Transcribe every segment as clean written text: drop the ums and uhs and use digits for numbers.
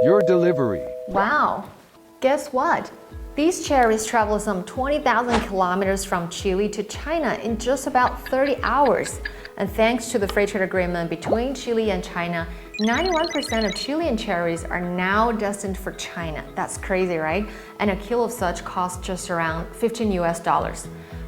Your delivery. Wow. Guess what? These cherries travel some 20,000 kilometers from Chile to China in just about 30 hours. And thanks to the free trade agreement between Chile and China, 91% of Chilean cherries are now destined for China. That's crazy, right? And a kilo of such costs just around $15 US.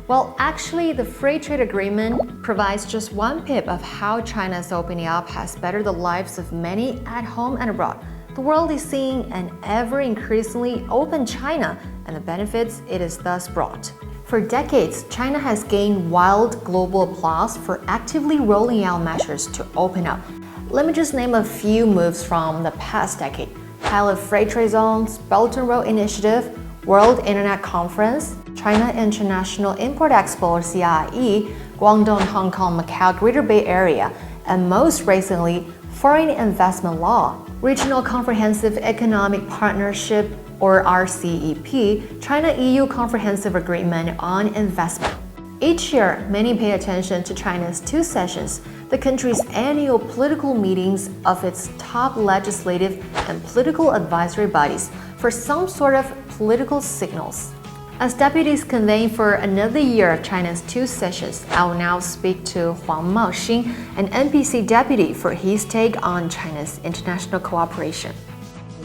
Well, actually, the free trade agreement provides just one pip of how China's opening up has bettered the lives of many at home and abroad. The world is seeing an ever increasingly open China and the benefits it has thus brought. For decades, China has gained wild global applause for actively rolling out measures to open up. Let me just name a few moves from the past decade. Pilot Freight Trade Zones, Belt and Road Initiative, World Internet Conference, China International Import-Expo or CIE, Guangdong, Hong Kong, Macau, Greater Bay Area, and most recently, Foreign Investment Law, Regional Comprehensive Economic Partnership or RCEP, China-EU Comprehensive Agreement on Investment. Each year, many pay attention to China's two sessions, the country's annual political meetings of its top legislative and political advisory bodies for some sort of political signals. As deputies convene for another year of China's two sessions, I will now speak to Huang Maoxing, an NPC deputy, for his take on China's international cooperation.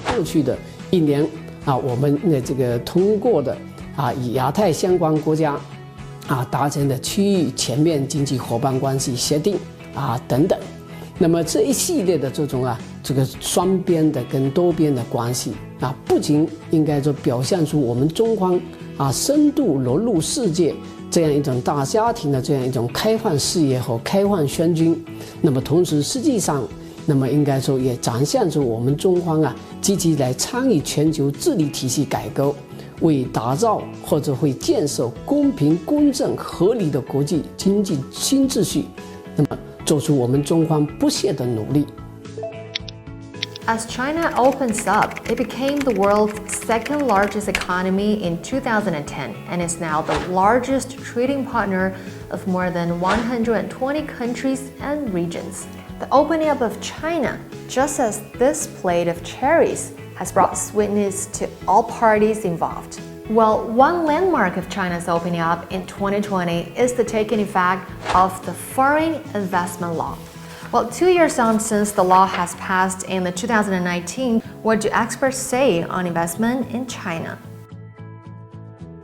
过去的一年我们这个通过的与亚太相关国家达成的区域全面经济伙伴关系协定等等，那么这一系列的这种这个双边的跟多边的关系不仅应该说表现出我们中方深度融入世界这样一种大家庭的这样一种开放视野和开放宣军，那么同时实际上，那么应该说也展现出我们中方积极来参与全球治理体系改革，为打造或者会建设公平、公正、合理的国际经济新秩序，那么做出我们中方不懈的努力。As China opens up, it became the world's second largest economy in 2010 and is now the largest trading partner of more than 120 countries and regions. The opening up of China, just as this plate of cherries, has brought sweetness to all parties involved. Well, one landmark of China's opening up in 2020 is the taking effect of the Foreign Investment Law. Well, 2 years on since the law has passed in the 2019, what do experts say on investment in China?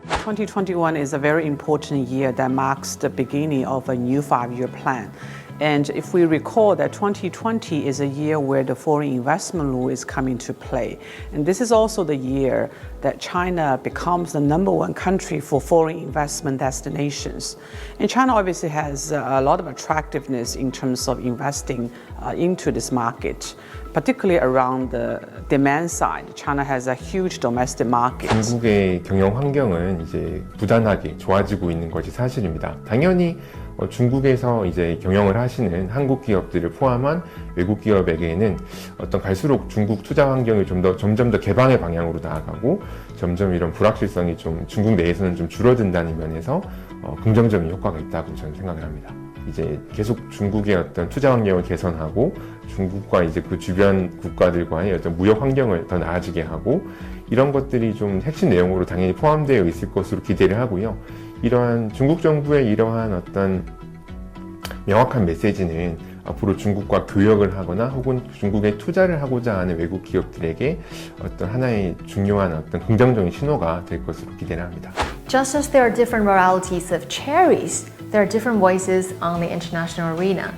2021 is a very important year that marks the beginning of a new 5-year plan. And if we recall that 2020 is a year where the foreign investment law is coming to play. And this is also the year that China becomes the #1 country for foreign investment destinations. And China obviously has a lot of attractiveness in terms of investing into this market, particularly around the demand side. China has a huge domestic market. 중국의 경영 환경은 이제 부단하게 좋아지고 있는 것이 사실입니다. 당연히 중국에서 이제 경영을 하시는 한국 기업들을 포함한 외국 기업에게는 갈수록 중국 투자 환경이 점점 더 개방의 방향으로 나아가고 점점 이런 불확실성이 좀 중국 내에서는 좀 줄어든다는 면에서 긍정적인 효과가 있다고 저는 생각을 합니다. 이제 계속 중국의 투자 환경을 개선하고 중국과 이제 그 주변 국가들과의 무역 환경을 더 나아지게 하고 이런 것들이 좀 핵심 내용으로 당연히 포함되어 있을 것으로 기대를 하고요. 이러한 중국 정부의 이러한 명확한 메시지는 앞으로 중국과 교역을 하거나 혹은 중국에 투자를 하고자 하는 외국 기업들에게 하나의 중요한 긍정적인 신호가 될 것으로 기대를 합니다. Just as there are different varieties of cherries, there are different voices on the international arena.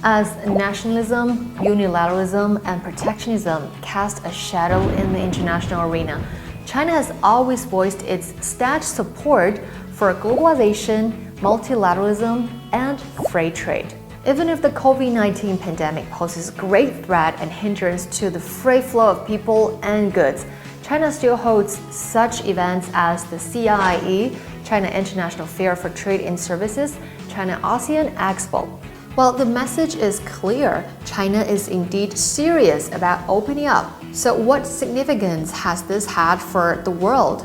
As nationalism, unilateralism, and protectionism cast a shadow in the international arena, China has always voiced its staunch support for globalization, multilateralism, and free trade. Even if the COVID-19 pandemic poses great threat and hindrance to the free flow of people and goods, China still holds such events as the CIE, China International Fair for Trade and Services, China ASEAN Expo. Well, the message is clear. China is indeed serious about opening up. So what significance has this had for the world?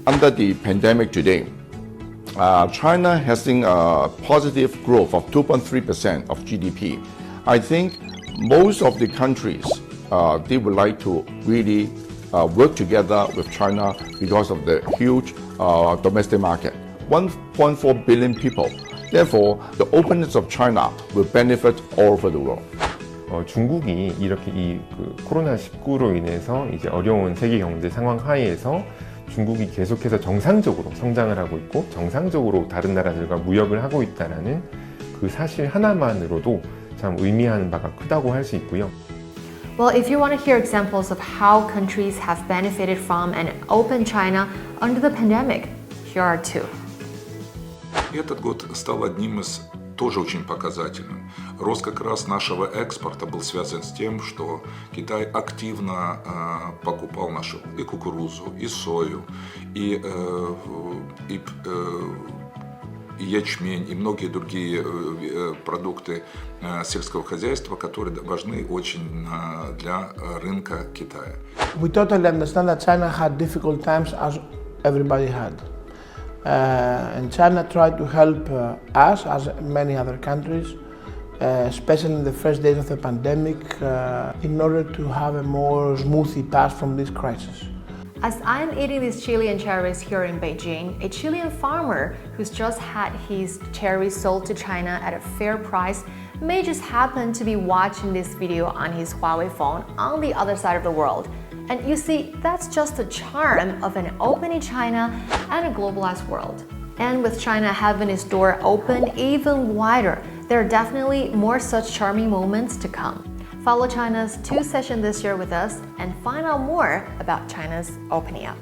Under the pandemic today, China has seen a positive growth of 2.3% of GDP. I think most of the countries they would like to really work together with China because of the huge domestic market. 1.4 billion people. Therefore, the openness of China will benefit all over the world. 중국이 이렇게 이 코로나19로 인해서 이제 어려운 세계 경제 상황 하에서 중국이 계속해서 정상적으로 성장을 하고 있고 정상적으로 다른 나라들과 무역을 하고 있다는 그 사실 하나만으로도 참 의미하는 바가 크다고 할 수 있고요. Well, if you want to hear examples of how countries have benefited from an open China under the pandemic, here are two. Этот год стал одним из тоже очень показательным. Рост как раз нашего экспорта был связан с тем, что Китай активно покупал нашу и кукурузу, и сою, и ячмень, и многие другие продукты сельского хозяйства, которые важны очень для рынка Китая. We totally understand that China had difficult times as everybody had. And China tried to help us, as many other countries, especially in the first days of the pandemic, in order to have a more smoothly pass from this crisis. As I'm eating these Chilean cherries here in Beijing, a Chilean farmer who's just had his cherries sold to China at a fair price may just happen to be watching this video on his Huawei phone on the other side of the world. And you see, that's just the charm of an opening China and a globalized world. And with China having its door open even wider, there are definitely more such charming moments to come. Follow China's 2 session this year with us and find out more about China's opening up.